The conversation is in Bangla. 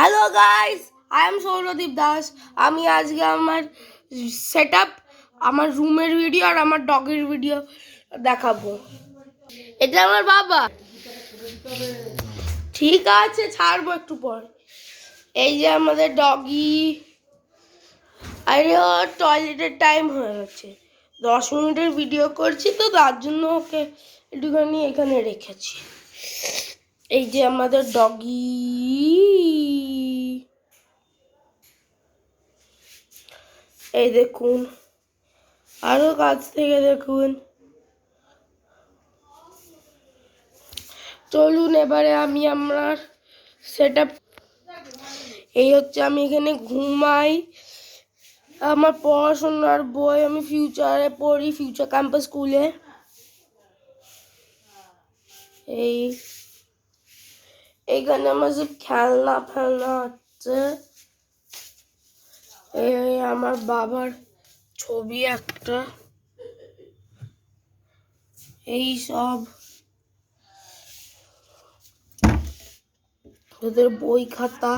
Hello guys, I am Sourodip Das. আমি আজকে আমার সেট আপ, আমার রুমের ভিডিও আর আমার ডগের ভিডিও দেখাবো। এটা আমার বাবা। ঠিক আছে, ছাড়বো একটু পর। এই যে আমাদের ডগি। আরে ওর টয়লেটের টাইম হয়ে গেছে, 10 মিনিটের ভিডিও করছি তো, তার জন্য ওকে একটুখানি এখানে রেখেছি। এই যে আমাদের ডগি, এই দেখুন, আরো কাছ থেকে দেখুন। চলুন এবারে আমি আমার সেট আপ। এই হচ্ছে আমি এখানে ঘুমাই, আমার পড়াশোনার বই, আমি ফিউচারে পড়ি, ফিউচার ক্যাম্পাস স্কুলে। এইখানে আমার সব খেলনা ফেলনা হচ্ছে। এই আমার বাবার ছবি একটা, এই সব ওদের বই খাতা।